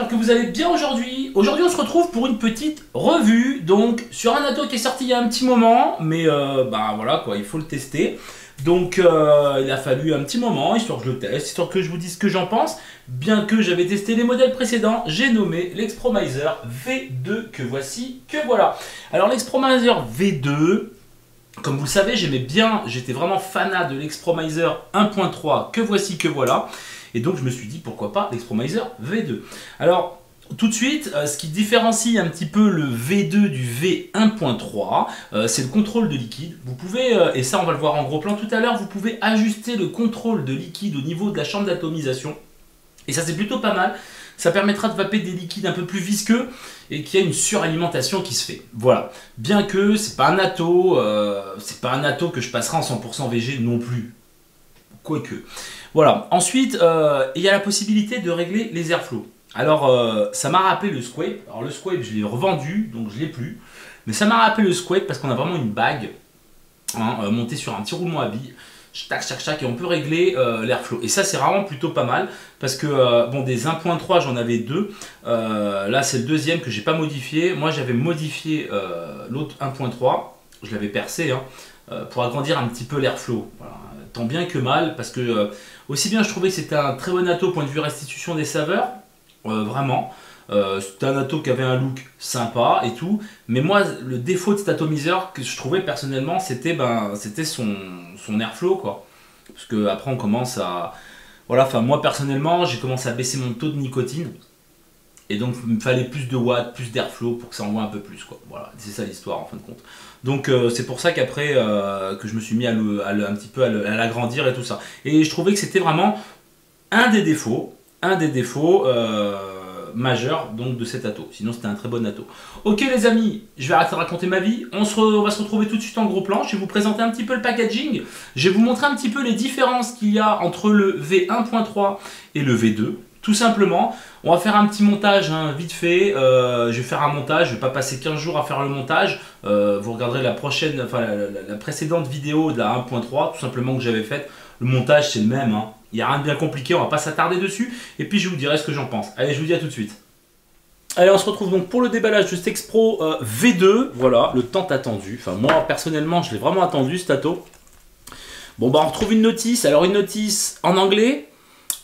j'espère que vous allez bien aujourd'hui. Aujourd'hui on se retrouve pour une petite revue, donc sur un atto qui est sorti il y a un petit moment, mais bah voilà quoi, il faut le tester. Donc il a fallu un petit moment, histoire que je le teste, histoire que je vous dise ce que j'en pense. Bien que j'avais testé les modèles précédents, j'ai nommé l'Expromiser V2 que voici, que voilà. Alors l'Expromiser V2, comme vous le savez, j'aimais bien, j'étais vraiment fanat de l'Expromiser 1.3 que voici, que voilà. Et donc je me suis dit pourquoi pas l'Expromiser V2. Alors tout de suite, ce qui différencie un petit peu le V2 du V1.3, c'est le contrôle de liquide. Vous pouvez, et ça on va le voir en gros plan tout à l'heure, vous pouvez ajuster le contrôle de liquide au niveau de la chambre d'atomisation. Et ça c'est plutôt pas mal. Ça permettra de vaper des liquides un peu plus visqueux et qu'il y a une suralimentation qui se fait. Voilà. Bien que c'est pas un atto que je passerai en 100% VG non plus. Quoique. Voilà. Ensuite, il y a la possibilité de régler les airflows. Alors, ça m'a rappelé le Squape. Alors, le Squape, je l'ai revendu, donc je ne l'ai plus. Mais ça m'a rappelé le Squape parce qu'on a vraiment une bague montée sur un petit roulement à billes. Tac, tac, tac, et on peut régler l'airflow. Et ça, c'est vraiment plutôt pas mal parce que, bon, des 1.3, j'en avais deux. Là, c'est le deuxième que j'ai pas modifié. Moi, j'avais modifié l'autre 1.3. Je l'avais percé pour agrandir un petit peu l'airflow. Voilà. Tant bien que mal parce que, aussi bien, je trouvais que c'était un très bon atto point de vue restitution des saveurs. Vraiment. C'était un atto qui avait un look sympa et tout, mais moi le défaut de cet atomiseur que je trouvais personnellement c'était son airflow quoi, parce que après on commence à voilà, enfin moi personnellement j'ai commencé à baisser mon taux de nicotine et donc il me fallait plus de watts, plus d'airflow pour que ça envoie un peu plus quoi. Voilà, c'est ça l'histoire en fin de compte. Donc c'est pour ça qu'après que je me suis mis un petit peu à l'agrandir et tout ça, et je trouvais que c'était vraiment un des défauts majeur donc de cet atto. Sinon c'était un très bon atto. Ok les amis, je vais arrêter de raconter ma vie. On va se retrouver tout de suite en gros plan. Je vais vous présenter un petit peu le packaging. Je vais vous montrer un petit peu les différences qu'il y a entre le V1.3 et le V2. Tout simplement, on va faire un petit montage vite fait. Je vais faire un montage, je ne vais pas passer 15 jours à faire le montage. Vous regarderez la précédente vidéo de la 1.3, tout simplement que j'avais faite. Le montage c'est le même, il n'y a rien de bien compliqué, on va pas s'attarder dessus. Et puis je vous dirai ce que j'en pense. Allez, je vous dis à tout de suite. Allez, on se retrouve donc pour le déballage de cet Expro V2. Voilà, le tant attendu. Enfin, moi personnellement, je l'ai vraiment attendu cet atto. Bon, bah on retrouve une notice. Alors, une notice en anglais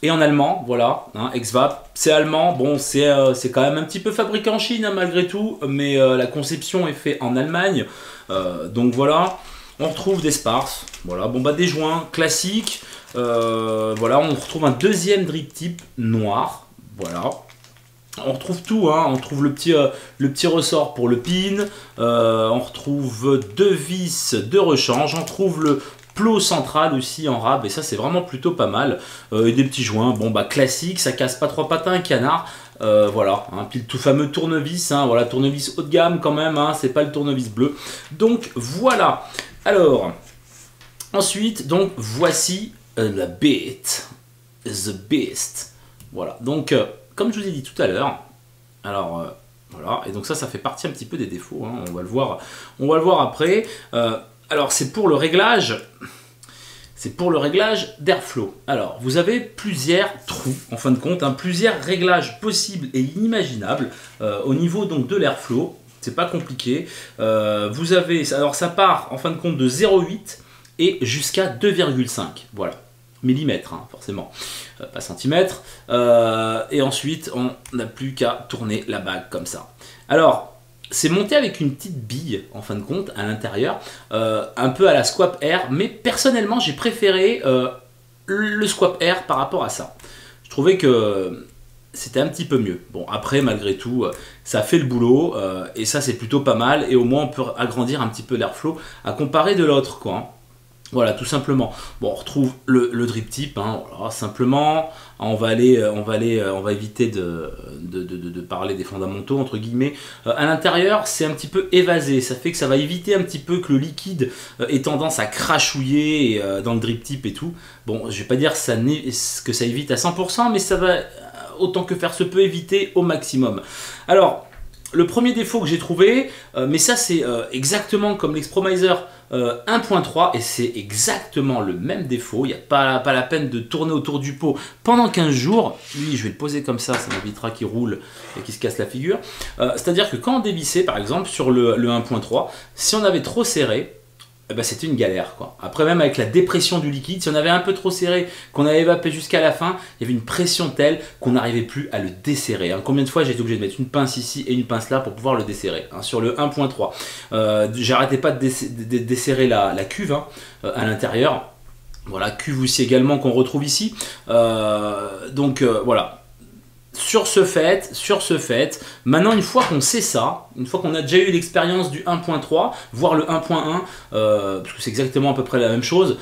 et en allemand. Voilà, Exvap. C'est allemand. Bon, c'est quand même un petit peu fabriqué en Chine malgré tout. Mais la conception est faite en Allemagne. Donc voilà. On retrouve des sparses, voilà, bon bah des joints classiques, voilà, on retrouve un deuxième drip tip noir, voilà. On retrouve tout, on retrouve le petit ressort pour le pin, on retrouve deux vis de rechange, on trouve le plot central aussi en rab, et ça c'est vraiment plutôt pas mal, et des petits joints, bon bah classique, ça casse pas trois patins, un canard. Voilà, puis le tout fameux tournevis, voilà, tournevis haut de gamme quand même, c'est pas le tournevis bleu. Donc voilà. Alors, ensuite, donc voici la bête, the beast. Voilà, donc comme je vous ai dit tout à l'heure, alors voilà, et donc ça fait partie un petit peu des défauts, on va le voir après. Alors c'est pour le réglage. D'airflow. Alors, vous avez plusieurs trous, en fin de compte, plusieurs réglages possibles et inimaginables au niveau donc de l'airflow. C'est pas compliqué. Vous avez, alors ça part en fin de compte de 0,8 et jusqu'à 2,5. Voilà, millimètres, forcément, pas centimètres. Et ensuite, on n'a plus qu'à tourner la bague comme ça. Alors, c'est monté avec une petite bille, en fin de compte, à l'intérieur, un peu à la Squap Air, mais personnellement, j'ai préféré le Squap Air par rapport à ça. Je trouvais que c'était un petit peu mieux. Bon, après, malgré tout, ça fait le boulot, et ça, c'est plutôt pas mal, et au moins, on peut agrandir un petit peu l'airflow à comparer de l'autre, quoi. Voilà, tout simplement. Bon, on retrouve le drip tip, voilà, simplement. On va éviter de parler des fondamentaux, entre guillemets. À l'intérieur, c'est un petit peu évasé. Ça fait que ça va éviter un petit peu que le liquide ait tendance à crachouiller dans le drip tip et tout. Bon, je vais pas dire que ça évite à 100%, mais ça va, autant que faire se peut, éviter au maximum. Alors, le premier défaut que j'ai trouvé, mais ça c'est exactement comme l'Expromiser 1.3 et c'est exactement le même défaut. Il n'y a pas la peine de tourner autour du pot pendant 15 jours. Lui, je vais le poser comme ça m'évitera qu'il roule et qu'il se casse la figure. C'est-à-dire que quand on dévissait, par exemple, sur le 1.3, si on avait trop serré, eh ben, c'était une galère, quoi. Après, même avec la dépression du liquide, si on avait un peu trop serré, qu'on avait évaporé jusqu'à la fin, il y avait une pression telle qu'on n'arrivait plus à le desserrer. Hein. Combien de fois j'ai été obligé de mettre une pince ici et une pince là pour pouvoir le desserrer, hein, sur le 1.3. J'arrêtais pas de desserrer la cuve, hein, à l'intérieur. Voilà, cuve aussi également qu'on retrouve ici. Voilà. Sur ce fait, maintenant une fois qu'on sait ça, une fois qu'on a déjà eu l'expérience du 1.3, voire le 1.1, parce que c'est exactement à peu près la même chose,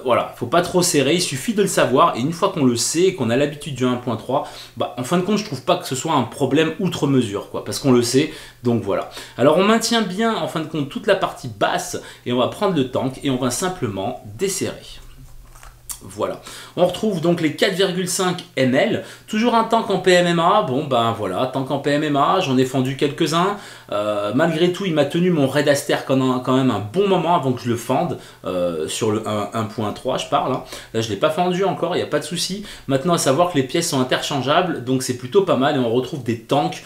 voilà, faut pas trop serrer, il suffit de le savoir, et une fois qu'on le sait, et qu'on a l'habitude du 1.3, bah, en fin de compte, je trouve pas que ce soit un problème outre mesure, quoi, parce qu'on le sait, donc voilà. Alors on maintient bien, en fin de compte, toute la partie basse, et on va prendre le tank, et on va simplement desserrer. Voilà, on retrouve donc les 4,5 ml, toujours un tank en PMMA, bon ben voilà, tank en PMMA, j'en ai fendu quelques-uns, malgré tout il m'a tenu mon Red Aster quand même un bon moment avant que je le fende, sur le 1.3 je parle, hein. Là je ne l'ai pas fendu encore, il n'y a pas de souci. Maintenant à savoir que les pièces sont interchangeables, donc c'est plutôt pas mal et on retrouve des tanks,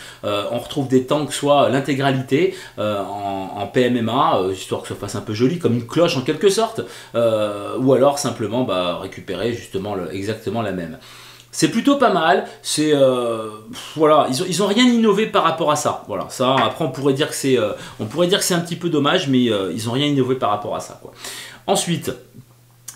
soit l'intégralité en PMMA, histoire que ça fasse un peu joli, comme une cloche en quelque sorte, ou alors simplement bah, récupérer justement exactement la même. C'est plutôt pas mal, c'est voilà, ils ont rien innové par rapport à ça. Voilà, ça après on pourrait dire que c'est un petit peu dommage, mais ils ont rien innové par rapport à ça, quoi. Ensuite,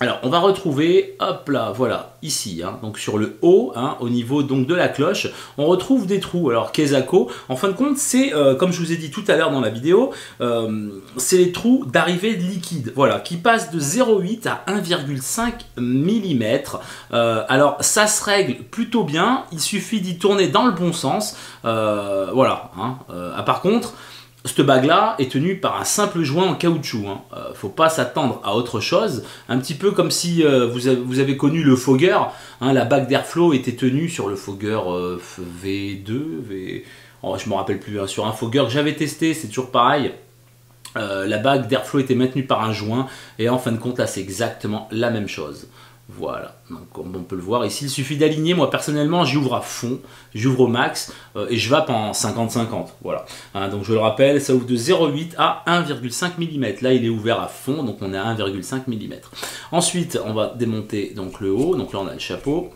alors on va retrouver, hop là, voilà, ici, hein, donc sur le haut, hein, au niveau donc de la cloche, on retrouve des trous. Alors Kesako, en fin de compte, c'est, comme je vous ai dit tout à l'heure dans la vidéo, c'est les trous d'arrivée de liquide, voilà, qui passent de 0,8 à 1,5 mm. Alors ça se règle plutôt bien, il suffit d'y tourner dans le bon sens, voilà, hein, par contre, cette bague là est tenue par un simple joint en caoutchouc, hein. Faut pas s'attendre à autre chose, un petit peu comme si vous avez connu le Fogger, hein, la bague d'Airflow était tenue sur le Fogger V2, oh, je me rappelle plus, hein, sur un Fogger que j'avais testé, c'est toujours pareil. La bague d'Airflow était maintenue par un joint et en fin de compte là c'est exactement la même chose. Voilà, donc comme on peut le voir ici, il suffit d'aligner. Moi personnellement j'ouvre à fond, j'ouvre au max et je vape en 50-50. Voilà, hein, donc je le rappelle, ça ouvre de 0,8 à 1,5 mm. Là il est ouvert à fond, donc on est à 1,5 mm. Ensuite on va démonter donc le haut, donc là on a le chapeau.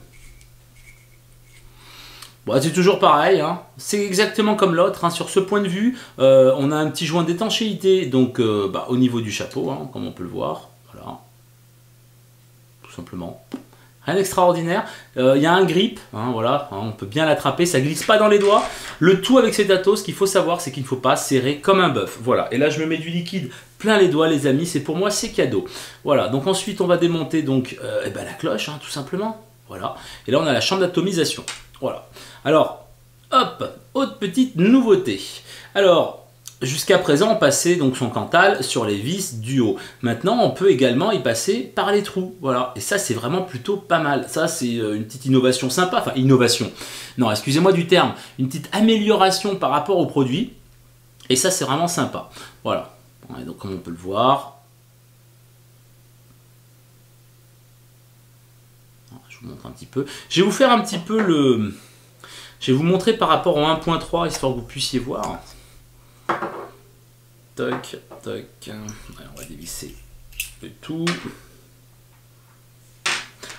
Bon, c'est toujours pareil, hein. C'est exactement comme l'autre, hein. Sur ce point de vue, on a un petit joint d'étanchéité donc au niveau du chapeau, hein, comme on peut le voir. Voilà. Simplement. Rien d'extraordinaire. Il y a un grip, hein, voilà, hein, on peut bien l'attraper, ça glisse pas dans les doigts. Le tout avec ces Tatos, ce qu'il faut savoir, c'est qu'il ne faut pas serrer comme un bœuf. Voilà, et là je me mets du liquide plein les doigts, les amis, c'est pour moi, c'est cadeau. Voilà, donc ensuite on va démonter donc la cloche, hein, tout simplement. Voilà, et là on a la chambre d'atomisation. Voilà, alors, hop, autre petite nouveauté. Alors, jusqu'à présent, on passait donc son Cantal sur les vis du haut. Maintenant, on peut également y passer par les trous. Voilà. Et ça, c'est vraiment plutôt pas mal. Ça, c'est une petite innovation sympa. Enfin, innovation. Non, excusez-moi du terme. Une petite amélioration par rapport au produit. Et ça, c'est vraiment sympa. Voilà. Et donc, comme on peut le voir. Je vous montre un petit peu. Je vais vous faire un petit peu le... Je vais vous montrer par rapport au 1.3, histoire que vous puissiez voir. Toc, toc. Alors, on va dévisser le tout.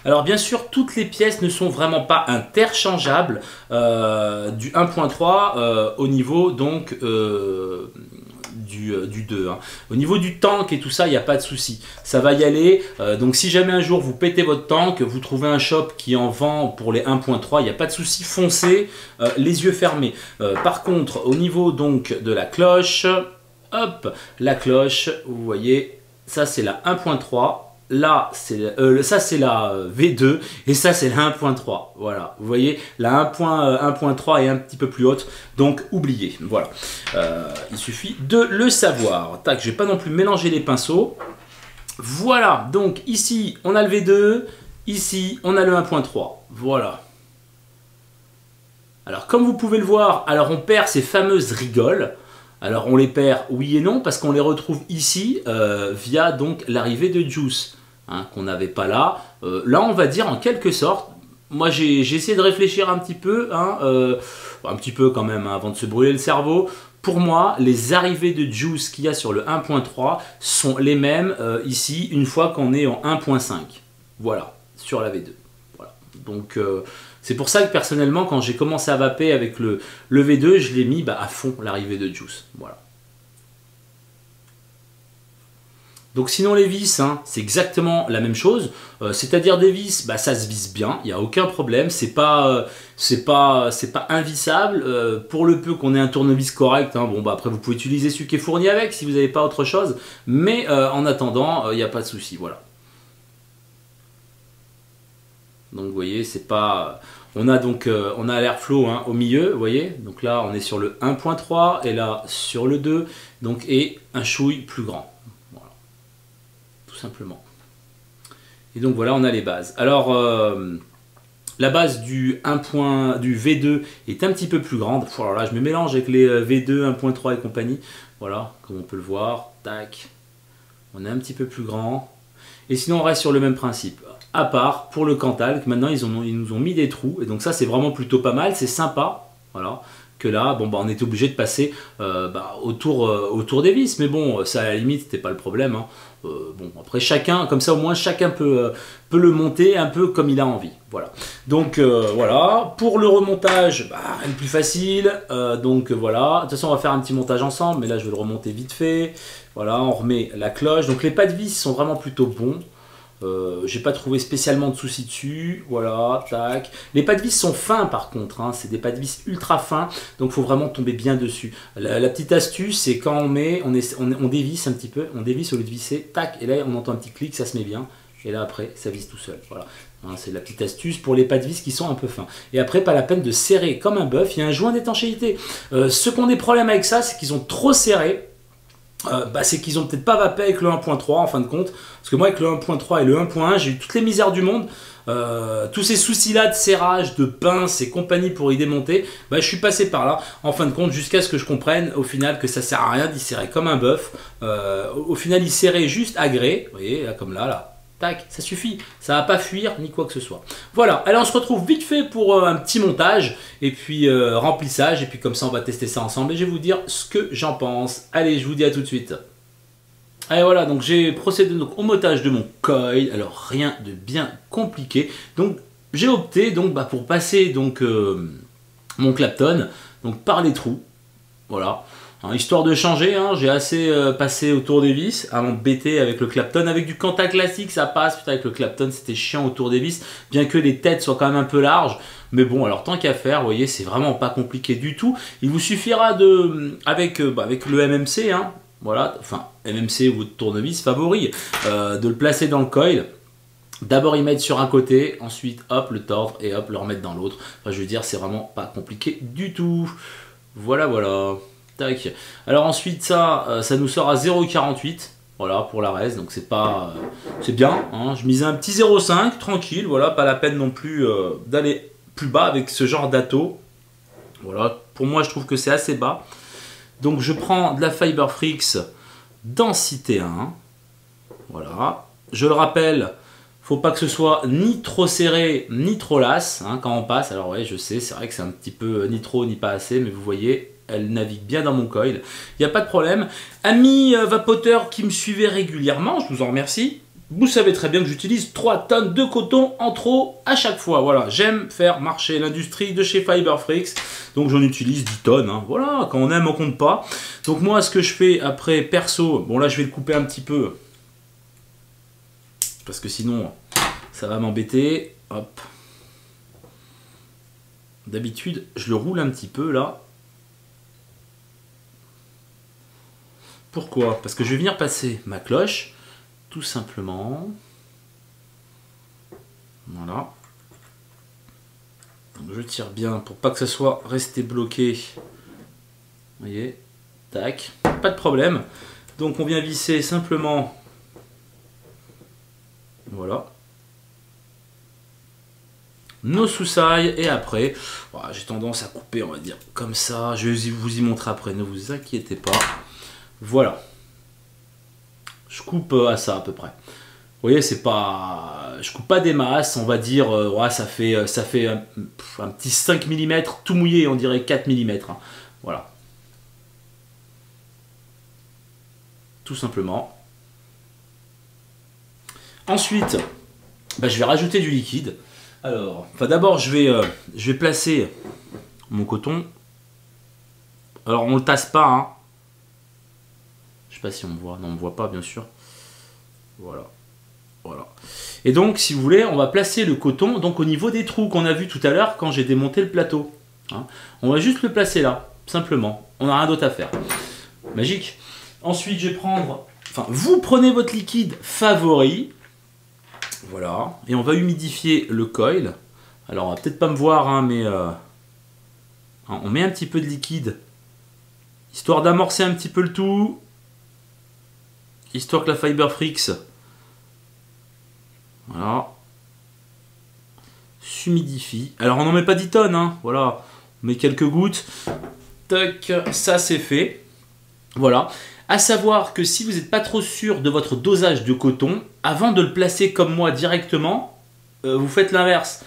Alors bien sûr, toutes les pièces ne sont vraiment pas interchangeables du 1.3 au niveau donc du 2. Hein. Au niveau du tank et tout ça, il n'y a pas de souci. Ça va y aller. Donc si jamais un jour vous pétez votre tank, vous trouvez un shop qui en vend pour les 1.3, il n'y a pas de souci, foncez les yeux fermés. Par contre, au niveau donc de la cloche, hop, la cloche, vous voyez, ça c'est la 1.3. Là, ça c'est la V2 et ça c'est la 1.3. Voilà, vous voyez, la 1.3 est un petit peu plus haute, donc oubliez. Voilà, il suffit de le savoir. Tac, je vais pas non plus mélanger les pinceaux. Voilà, donc ici on a le V2, ici on a le 1.3. Voilà. Alors comme vous pouvez le voir, alors on perd ces fameuses rigoles. Alors on les perd oui et non parce qu'on les retrouve ici via donc l'arrivée de Juice hein, qu'on n'avait pas là. Là on va dire en quelque sorte, moi j'ai essayé de réfléchir un petit peu, hein, un petit peu quand même hein, avant de se brûler le cerveau. Pour moi les arrivées de Juice qu'il y a sur le 1.3 sont les mêmes ici une fois qu'on est en 1.5. Voilà, sur la V2. Voilà. Donc c'est pour ça que personnellement, quand j'ai commencé à vaper avec le V2, je l'ai mis à fond l'arrivée de Juice. Voilà. Donc sinon les vis, hein, c'est exactement la même chose. C'est-à-dire des vis, ça se visse bien, il n'y a aucun problème. C'est pas invissable. Pour le peu qu'on ait un tournevis correct, hein, bon après vous pouvez utiliser celui qui est fourni avec si vous n'avez pas autre chose. Mais en attendant, il n'y a pas de souci. Voilà. Donc vous voyez, c'est pas... On a donc on a l'airflow hein, au milieu, vous voyez. Donc là, on est sur le 1.3 et là sur le 2. Donc et un chouille plus grand. Voilà. Tout simplement. Et donc voilà, on a les bases. Alors la base du V2 est un petit peu plus grande. Alors là, je me mélange avec les V2, 1.3 et compagnie. Voilà, comme on peut le voir. Tac. On est un petit peu plus grand. Et sinon, on reste sur le même principe. À part pour le Cantal, que maintenant ils nous ont mis des trous. Et donc ça, c'est vraiment plutôt pas mal. C'est sympa. Voilà. Que là, bon, on était obligé de passer autour des vis. Mais bon, ça à la limite, c'était pas le problème. Hein. Bon, après, chacun, comme ça au moins, chacun peut le monter un peu comme il a envie. Voilà. Donc voilà. Pour le remontage, rien de plus facile. Donc voilà. De toute façon, on va faire un petit montage ensemble. Mais là, je vais le remonter vite fait. Voilà, on remet la cloche. Donc les pas de vis sont vraiment plutôt bons. J'ai pas trouvé spécialement de soucis dessus. Voilà, tac. Les pas de vis sont fins par contre, hein, c'est des pas de vis ultra fins, donc faut vraiment tomber bien dessus. La petite astuce, c'est quand on dévisse un petit peu, on dévisse au lieu de visser, tac, et là on entend un petit clic, ça se met bien, et là après ça visse tout seul. Voilà, hein, c'est la petite astuce pour les pas de vis qui sont un peu fins. Et après, pas la peine de serrer comme un bœuf, il y a un joint d'étanchéité. Ceux qui ont des problèmes avec ça, c'est qu'ils ont trop serré. C'est qu'ils ont peut-être pas vapé avec le 1.3 en fin de compte, parce que moi avec le 1.3 et le 1.1 j'ai eu toutes les misères du monde, tous ces soucis là de serrage, de pince et compagnie pour y démonter, je suis passé par là en fin de compte jusqu'à ce que je comprenne au final que ça sert à rien d'y serrer comme un bœuf. Au final il serrait juste à gré, vous voyez là, comme là, tac, ça suffit, ça va pas fuir ni quoi que ce soit. Voilà, allez on se retrouve vite fait pour un petit montage et puis remplissage, et puis comme ça on va tester ça ensemble et je vais vous dire ce que j'en pense. Allez, je vous dis à tout de suite. Et voilà, donc j'ai procédé donc au montage de mon coil, alors rien de bien compliqué. Donc j'ai opté donc pour passer donc mon Clapton donc par les trous, voilà. Hein, histoire de changer, hein, j'ai assez passé autour des vis à m'embêter avec le Clapton. Avec du Cantal classique, ça passe. Putain, avec le Clapton, c'était chiant autour des vis, bien que les têtes soient quand même un peu larges. Mais bon, alors tant qu'à faire, vous voyez, c'est vraiment pas compliqué du tout. Il vous suffira de, avec le MMC, hein, voilà, enfin MMC ou votre tournevis favori, de le placer dans le coil. D'abord y mettre sur un côté, ensuite hop le tordre et hop le remettre dans l'autre. Enfin, je veux dire, c'est vraiment pas compliqué du tout. Voilà, voilà. Tac. Alors ensuite ça nous sort à 0,48. Voilà pour la res, donc c'est pas c'est bien. Hein. Je misais un petit 0,5, tranquille. Voilà, pas la peine non plus d'aller plus bas avec ce genre d'atto. Voilà, pour moi je trouve que c'est assez bas. Donc je prends de la Fiber Freaks densité 1. Voilà. Je le rappelle, faut pas que ce soit ni trop serré ni trop lasse hein, quand on passe. Alors ouais, je sais, c'est vrai que c'est un petit peu ni trop ni pas assez, mais vous voyez. Elle navigue bien dans mon coil, il n'y a pas de problème. Amis vapoteurs qui me suivez régulièrement, je vous en remercie. Vous savez très bien que j'utilise 3 tonnes de coton en trop à chaque fois. Voilà, j'aime faire marcher l'industrie de chez Fiber Freaks. Donc j'en utilise 10 tonnes. Hein. Voilà, quand on aime, on compte pas. Donc moi, ce que je fais après, perso, bon là je vais le couper un petit peu. Parce que sinon, ça va m'embêter. Hop. D'habitude, je le roule un petit peu là. Pourquoi? Parce que je vais venir passer ma cloche, tout simplement. Voilà. Donc je tire bien pour pas que ça soit resté bloqué. Vous voyez? Tac. Pas de problème. Donc on vient visser simplement. Voilà. nos soussailles. Et après, voilà, j'ai tendance à couper, on va dire, comme ça. Je vais vous y montrer après, ne vous inquiétez pas. Voilà. Je coupe à ça à peu près. Vous voyez, c'est pas... Je coupe pas des masses, on va dire, ouais, ça fait un petit 5 mm tout mouillé, on dirait 4 mm. Hein. Voilà. Tout simplement. Ensuite, bah, je vais rajouter du liquide. Alors, enfin, d'abord, je vais placer mon coton. Alors, on ne le tasse pas. Hein. Je sais pas si on me voit. Non, on me voit pas, bien sûr. Voilà. Voilà. Et donc, si vous voulez, on va placer le coton donc au niveau des trous qu'on a vu tout à l'heure quand j'ai démonté le plateau. Hein. On va juste le placer là, simplement. On n'a rien d'autre à faire. Magique. Ensuite, je vais prendre... Enfin, vous prenez votre liquide favori. Voilà. Et on va humidifier le coil. Alors, on va peut-être pas me voir, hein, mais... on met un petit peu de liquide. Histoire d'amorcer un petit peu le tout. Histoire que la Fiber Frix... Voilà. S'humidifie. Alors on n'en met pas 10 tonnes, hein. Voilà. On met quelques gouttes. Tac, ça c'est fait. Voilà. À savoir que si vous n'êtes pas trop sûr de votre dosage de coton, avant de le placer comme moi directement, vous faites l'inverse.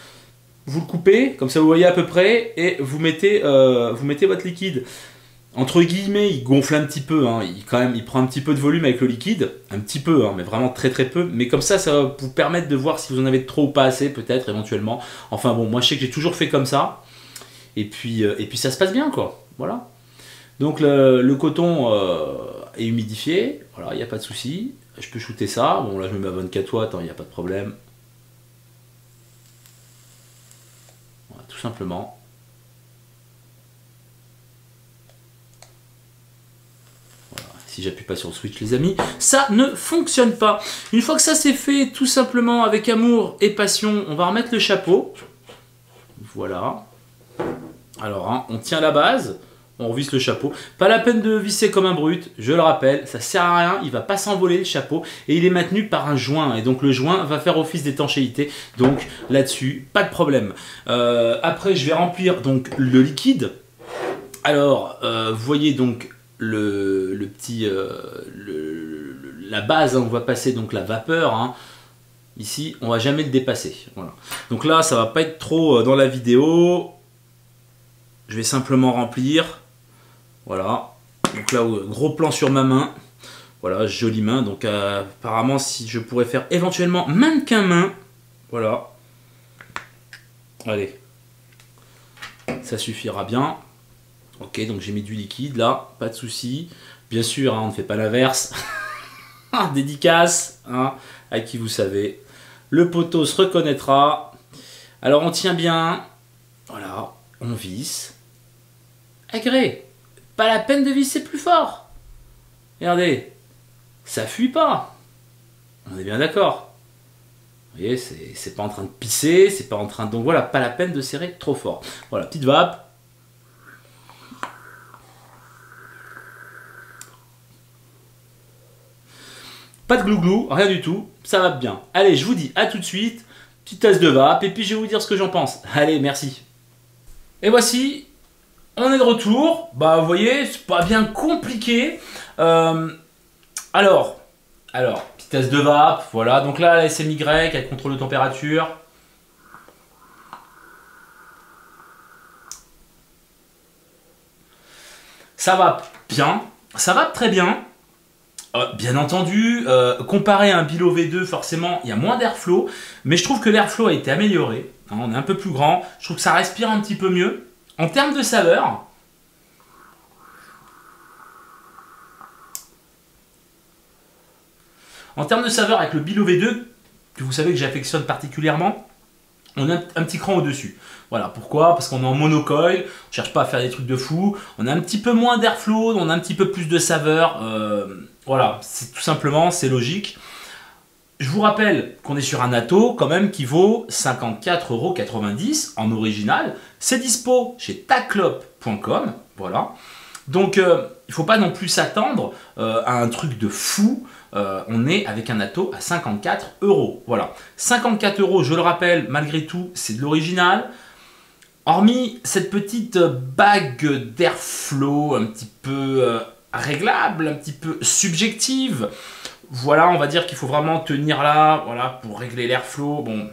Vous le coupez, comme ça vous voyez à peu près, et vous mettez votre liquide. Entre guillemets, il gonfle un petit peu, hein. Il prend un petit peu de volume avec le liquide, un petit peu, hein, mais vraiment très très peu. Mais comme ça va vous permettre de voir si vous en avez trop ou pas assez, peut-être, éventuellement. Enfin bon, moi je sais que j'ai toujours fait comme ça. Et puis ça se passe bien, quoi. Voilà. Donc le coton est humidifié, voilà, il n'y a pas de souci. Je peux shooter ça. Bon, là je me mets à 24 watts, il n'y a pas de problème. Voilà, tout simplement. Si j'appuie pas sur le switch, les amis, ça ne fonctionne pas. Une fois que ça c'est fait, tout simplement avec amour et passion, on va remettre le chapeau. Voilà. Alors, hein, on tient la base, on visse le chapeau. Pas la peine de visser comme un brut, je le rappelle, ça sert à rien, il va pas s'envoler le chapeau. Et il est maintenu par un joint, et donc le joint va faire office d'étanchéité. Donc là-dessus, pas de problème. Après, je vais remplir donc le liquide. Alors, vous voyez donc... la base, hein, on va passer donc la vapeur, hein. Ici on va jamais le dépasser, voilà. Donc là ça va pas être trop dans la vidéo, je vais simplement remplir, voilà. Donc là gros plan sur ma main, voilà, jolie main. Donc apparemment si je pourrais faire éventuellement mannequin main, voilà, allez, ça suffira bien. Ok, donc j'ai mis du liquide là, pas de souci. Bien sûr, hein, on ne fait pas l'inverse. Dédicace, hein, à qui vous savez. Le poteau se reconnaîtra. Alors on tient bien. Voilà, on visse. Agré. Pas la peine de visser plus fort. Regardez, ça fuit pas. On est bien d'accord. Vous voyez, c'est pas en train de pisser, c'est pas en train de... Donc voilà, pas la peine de serrer trop fort. Voilà, petite vape. Pas de glouglou, rien du tout, ça va bien. Allez, je vous dis à tout de suite, petite tasse de vape, et puis je vais vous dire ce que j'en pense. Allez, merci. Et voici, on est de retour. Bah, vous voyez, c'est pas bien compliqué. Alors, petite tasse de vape, voilà. Donc là, la SMY, elle contrôle de température. Ça va bien, ça va très bien. Bien entendu, comparé à un Billo V2, forcément, il y a moins d'airflow, mais je trouve que l'airflow a été amélioré. Hein, on est un peu plus grand, je trouve que ça respire un petit peu mieux. En termes de saveur, avec le Billo V2, que vous savez que j'affectionne particulièrement, on a un petit cran au-dessus. Voilà, pourquoi? Parce qu'on est en monocoil, on ne cherche pas à faire des trucs de fou, on a un petit peu moins d'airflow, on a un petit peu plus de saveur. Voilà, c'est tout simplement, c'est logique. Je vous rappelle qu'on est sur un Atto quand même qui vaut 54,90 € en original. C'est dispo chez taclop.com, voilà. Donc il ne faut pas non plus s'attendre à un truc de fou. On est avec un Atto à 54 €. Voilà. 54 €, je le rappelle, malgré tout, c'est de l'original. Hormis cette petite bague d'airflow un petit peu réglable, un petit peu subjective. Voilà, on va dire qu'il faut vraiment tenir là, voilà, pour régler l'airflow. Bon,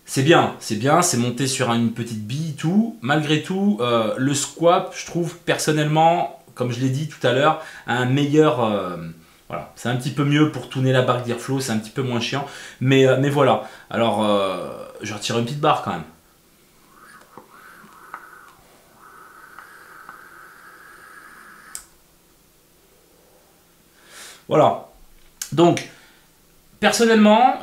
c'est bien, c'est monté sur une petite bille, tout. Malgré tout, le squap, je trouve personnellement, comme je l'ai dit tout à l'heure, un meilleur... voilà, c'est un petit peu mieux pour tourner la barre d'airflow, c'est un petit peu moins chiant. Mais voilà, alors je retire une petite barre quand même. Voilà, donc personnellement,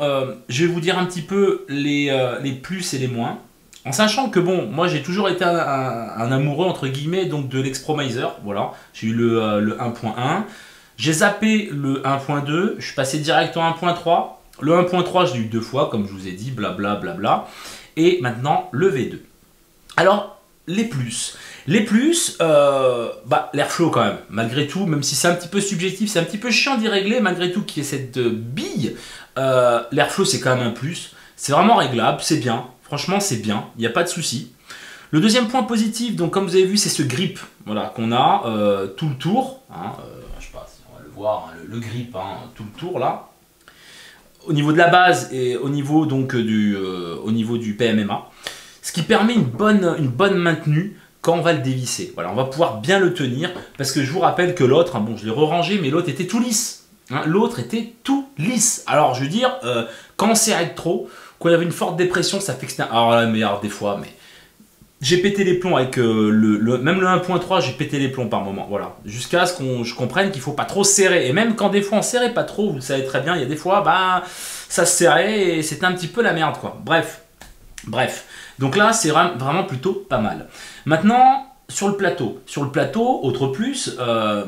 je vais vous dire un petit peu les plus et les moins. En sachant que bon, moi j'ai toujours été un amoureux entre guillemets donc de l'Expromiser. Voilà, j'ai eu le 1.1. J'ai zappé le 1.2, je suis passé direct au 1.3. Le 1.3, je l'ai eu 2 fois, comme je vous ai dit, blabla, blabla. Et maintenant, le V2. Alors, les plus. Les plus, l'airflow quand même, malgré tout, même si c'est un petit peu subjectif, c'est un petit peu chiant d'y régler, malgré tout qu'il y ait cette bille, l'airflow c'est quand même un plus. C'est vraiment réglable, c'est bien, franchement c'est bien, il n'y a pas de souci. Le deuxième point positif, donc comme vous avez vu, c'est ce grip voilà, qu'on a tout le tour. Hein, je sais pas si on va le voir, hein, le grip, hein, tout le tour là. Au niveau de la base et au niveau, donc, au niveau du PMMA. Ce qui permet une bonne maintenue quand on va le dévisser. Voilà, on va pouvoir bien le tenir parce que je vous rappelle que l'autre, hein, bon je l'ai re-rangé, mais l'autre était tout lisse. Hein, l'autre était tout lisse. Alors je veux dire, quand on s'arrête trop, quand il y avait une forte dépression, ça fait que c'était... Alors là, mais alors, des fois, mais... J'ai pété les plombs avec même le 1.3, j'ai pété les plombs par moment. Voilà, jusqu'à ce que je comprenne qu'il ne faut pas trop serrer. Et même quand des fois on serrait pas trop, vous le savez très bien, il y a des fois, bah, ça se serrait et c'était un petit peu la merde, quoi. Bref. Donc là, c'est vraiment plutôt pas mal. Maintenant, sur le plateau, autre plus,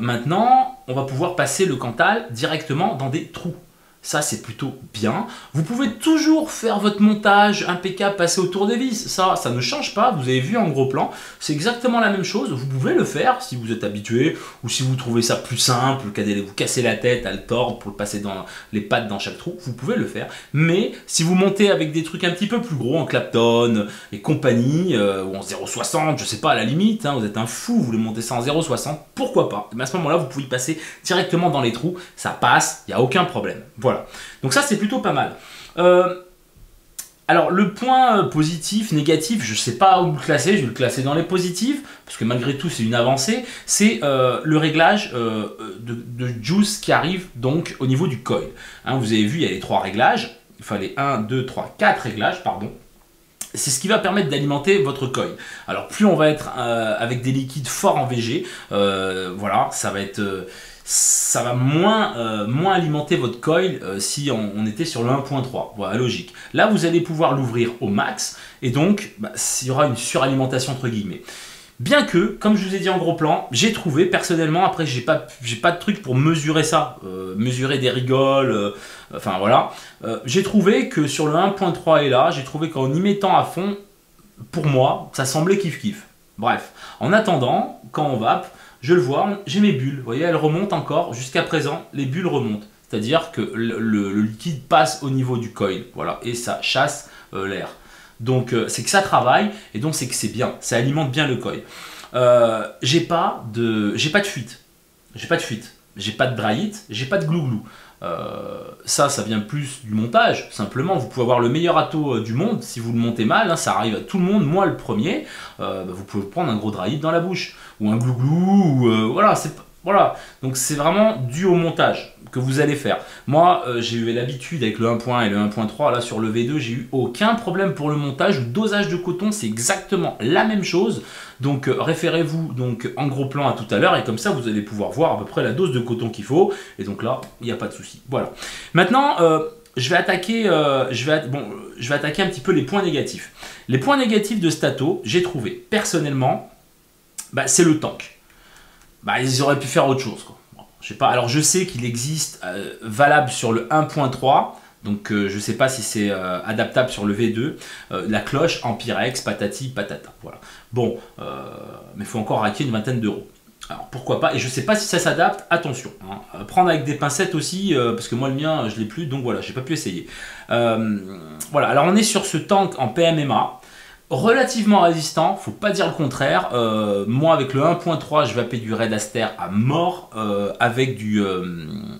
maintenant, on va pouvoir passer le Cantal directement dans des trous. Ça, c'est plutôt bien. Vous pouvez toujours faire votre montage impeccable, passer autour des vis. Ça ne change pas. Vous avez vu en gros plan, c'est exactement la même chose. Vous pouvez le faire si vous êtes habitué ou si vous trouvez ça plus simple qu'à vous casser la tête, à le tordre pour le passer dans les pattes dans chaque trou. Vous pouvez le faire. Mais si vous montez avec des trucs un petit peu plus gros, en Clapton et compagnie, ou en 0,60, je sais pas, à la limite, hein, vous êtes un fou, vous voulez monter ça en 0,60, pourquoi pas. Mais à ce moment-là, vous pouvez passer directement dans les trous. Ça passe, il n'y a aucun problème. Voilà. Donc ça, c'est plutôt pas mal. Alors, le point positif, négatif, je ne sais pas où le classer, je vais le classer dans les positifs, parce que malgré tout, c'est une avancée, c'est le réglage de juice qui arrive donc au niveau du coil. Hein, vous avez vu, il y a les 3 réglages, il fallait 1, 2, 3, 4 réglages, pardon. C'est ce qui va permettre d'alimenter votre coil. Alors, plus on va être avec des liquides forts en VG, voilà, ça va être... ça va moins alimenter votre coil si on était sur le 1.3. Voilà, logique. Là, vous allez pouvoir l'ouvrir au max et donc, il y aura une suralimentation entre guillemets. Bien que, comme je vous ai dit en gros plan, j'ai trouvé personnellement, après j'ai pas de truc pour mesurer ça, mesurer des rigoles, enfin voilà, j'ai trouvé que sur le 1.3 et là, j'ai trouvé qu'en y mettant à fond, pour moi, ça semblait kiff-kiff. Bref, en attendant, quand on vape, je le vois, j'ai mes bulles, vous voyez, elles remontent encore, jusqu'à présent, les bulles remontent. C'est-à-dire que le liquide passe au niveau du coil, voilà, et ça chasse l'air. Donc c'est que ça travaille, et donc c'est que c'est bien, ça alimente bien le coil. J'ai pas de fuite, j'ai pas de braillite, j'ai pas de glouglou. Ça vient plus du montage, simplement. Vous pouvez avoir le meilleur Atto du monde, si vous le montez mal, hein, ça arrive à tout le monde, moi le premier, vous pouvez prendre un gros draït dans la bouche, ou un glouglou, ou voilà, donc c'est vraiment dû au montage que vous allez faire. Moi, j'ai eu l'habitude avec le 1.1 et le 1.3, là sur le V2, j'ai eu aucun problème pour le montage. Le dosage de coton, c'est exactement la même chose. Donc référez-vous donc en gros plan à tout à l'heure et comme ça vous allez pouvoir voir à peu près la dose de coton qu'il faut. Et donc là, il n'y a pas de souci. Voilà. Maintenant, je vais attaquer un petit peu les points négatifs. Les points négatifs de Stato, j'ai trouvé personnellement, c'est le tank. Ils auraient pu faire autre chose, quoi. Bon, je sais pas. Alors je sais qu'il existe valable sur le 1.3, donc je ne sais pas si c'est adaptable sur le V2. La cloche, Ampirex, patati patata. Voilà. Bon, mais il faut encore raquer une vingtaine d'euros. Alors pourquoi pas, et je sais pas si ça s'adapte, attention, hein. Prendre avec des pincettes aussi, parce que moi le mien je l'ai plus, donc voilà, j'ai pas pu essayer. Voilà, alors on est sur ce tank en PMMA, relativement résistant, faut pas dire le contraire. Moi avec le 1.3 je vais appeler du Red Aster à mort, avec une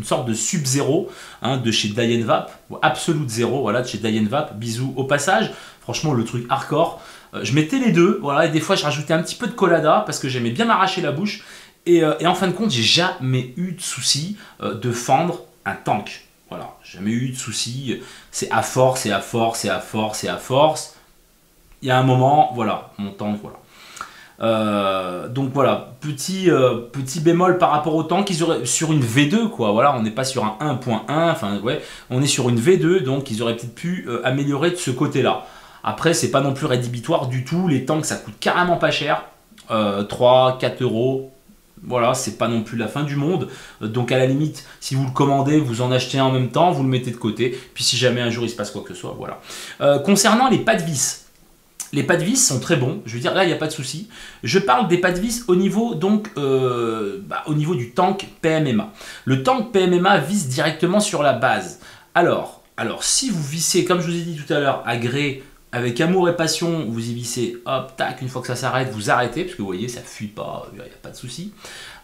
sorte de Sub-Zero, hein, de chez Dyenvap, Absolute Zero, voilà, de chez Dyenvap, bisous au passage, franchement le truc hardcore. Je mettais les deux, voilà, et des fois je rajoutais un petit peu de colada parce que j'aimais bien m'arracher la bouche. Et en fin de compte, j'ai jamais eu de souci de fendre un tank. Voilà, jamais eu de souci. C'est à force, et à force, et à force, et à force. Il y a un moment, voilà, mon tank, voilà. Donc voilà, petit bémol par rapport au tank, ils auraient sur une V2 quoi, voilà, on n'est pas sur un 1.1, enfin ouais, on est sur une V2, donc ils auraient peut-être pu améliorer de ce côté-là. Après, c'est pas non plus rédhibitoire du tout. Les tanks, ça coûte carrément pas cher. 3, 4 euros. Voilà, c'est pas non plus la fin du monde. Donc, à la limite, si vous le commandez, vous en achetez en même temps, vous le mettez de côté. Puis, si jamais un jour il se passe quoi que ce soit, voilà. Concernant les pas de vis. Les pas de vis sont très bons. Je veux dire, là, il n'y a pas de souci. Je parle des pas de vis au niveau, donc, au niveau du tank PMMA. Le tank PMMA visse directement sur la base. Alors, si vous vissez, comme je vous ai dit tout à l'heure, à gré, avec amour et passion, vous y vissez, hop, tac, une fois que ça s'arrête, vous arrêtez, parce que vous voyez, ça fuit pas, il n'y a pas de souci.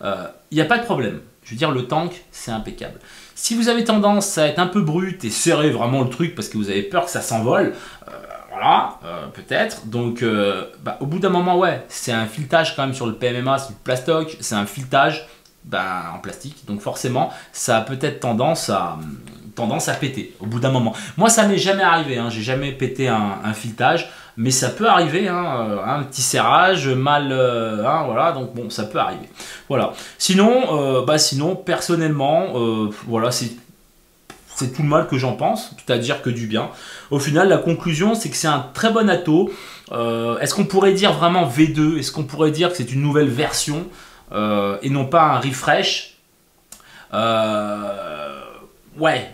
Il n'y a pas de problème. Je veux dire, le tank, c'est impeccable. Si vous avez tendance à être un peu brut et serrer vraiment le truc parce que vous avez peur que ça s'envole, voilà, peut-être. Donc, au bout d'un moment, ouais, c'est un filetage quand même sur le PMMA, c'est du plastoc, c'est un filetage en plastique. Donc forcément, ça a peut-être tendance à péter au bout d'un moment. Moi, ça m'est jamais arrivé, hein. J'ai jamais pété un filetage, mais ça peut arriver, hein, un petit serrage, mal, hein, voilà, donc bon, ça peut arriver. Voilà. Sinon, personnellement, voilà, c'est tout le mal que j'en pense, c'est-à-dire que du bien. Au final, la conclusion, c'est que c'est un très bon atto. Est-ce qu'on pourrait dire vraiment V2? Est-ce qu'on pourrait dire que c'est une nouvelle version et non pas un refresh? Ouais,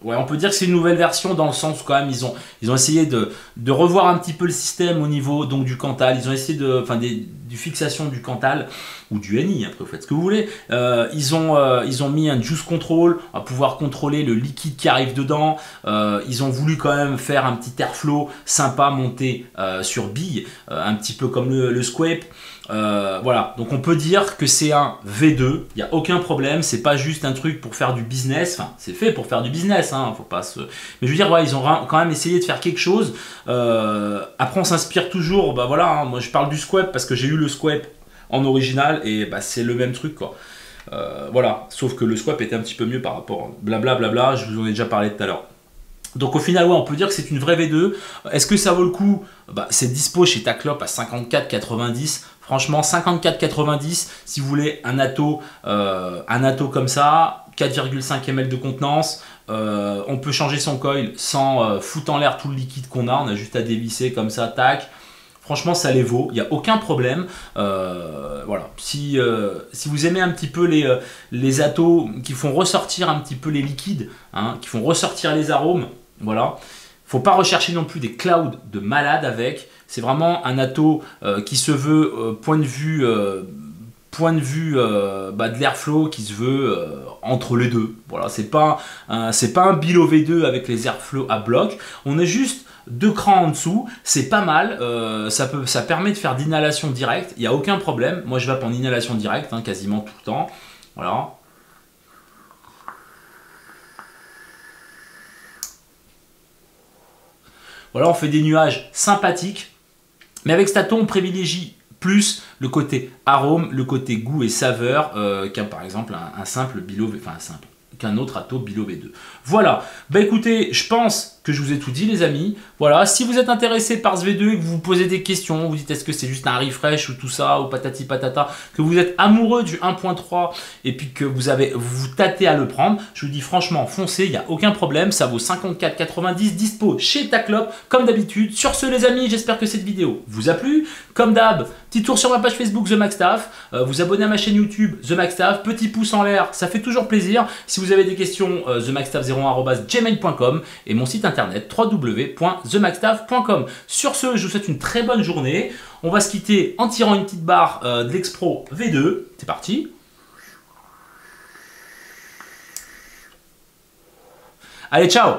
on peut dire que c'est une nouvelle version dans le sens où quand même ils ont essayé de revoir un petit peu le système au niveau donc du Cantal. Ils ont essayé du fixation du Cantal ou du NI, après vous faites ce que vous voulez. Ils ont mis un juice control à pouvoir contrôler le liquide qui arrive dedans. Ils ont voulu quand même faire un petit airflow sympa monté sur bille, un petit peu comme le Squape. Voilà, donc on peut dire que c'est un V2, il n'y a aucun problème, c'est pas juste un truc pour faire du business, enfin c'est fait pour faire du business, hein, faut pas se... Mais je veux dire, ouais, ils ont quand même essayé de faire quelque chose. Après on s'inspire toujours, voilà, hein, moi je parle du Squape parce que j'ai eu le Squape en original et c'est le même truc quoi. Voilà, sauf que le Squape était un petit peu mieux par rapport, blablabla, je vous en ai déjà parlé tout à l'heure. Donc au final, ouais, on peut dire que c'est une vraie V2. Est-ce que ça vaut le coup? C'est dispo chez Taclop à 54,90. Franchement, 54,90 si vous voulez un atto comme ça, 4,5 ml de contenance. On peut changer son coil sans foutre en l'air tout le liquide qu'on a. On a juste à dévisser comme ça, tac. Franchement, ça les vaut, il n'y a aucun problème. Voilà. Si vous aimez un petit peu les attos qui font ressortir un petit peu les liquides, hein, qui font ressortir les arômes, voilà. Faut pas rechercher non plus des clouds de malade avec. C'est vraiment un atto qui se veut point de vue de l'airflow qui se veut entre les deux. Voilà, c'est pas un Bilo V2 avec les airflow à bloc. On est juste 2 crans en dessous, c'est pas mal. Ça permet de faire d'inhalation directe. Il n'y a aucun problème. Moi, je vais en inhalation directe, hein, quasiment tout le temps. Voilà. Voilà, on fait des nuages sympathiques. Mais avec cet atto, on privilégie plus le côté arôme, le côté goût et saveur qu'un par exemple un simple Bilo, qu'un autre atto Bilo V2. Voilà, écoutez, je pense que je vous ai tout dit les amis. Voilà, si vous êtes intéressé par ce V2 et que vous vous posez des questions, vous dites est-ce que c'est juste un refresh ou tout ça, ou patati patata, que vous êtes amoureux du 1.3 et puis que vous tâtez à le prendre, je vous dis franchement foncez, il n'y a aucun problème, ça vaut 54,90, dispo chez Taclop comme d'habitude. Sur ce les amis, j'espère que cette vidéo vous a plu. Comme d'hab, petit tour sur ma page Facebook The Maxstaff, vous abonnez à ma chaîne YouTube The Maxstaff, petit pouce en l'air, ça fait toujours plaisir. Si vous avez des questions, themaxstaff01@gmail.com et mon site internet www.themaxstaff.com. Sur ce, je vous souhaite une très bonne journée. On va se quitter en tirant une petite barre de l'Expro V2. C'est parti. Allez, ciao!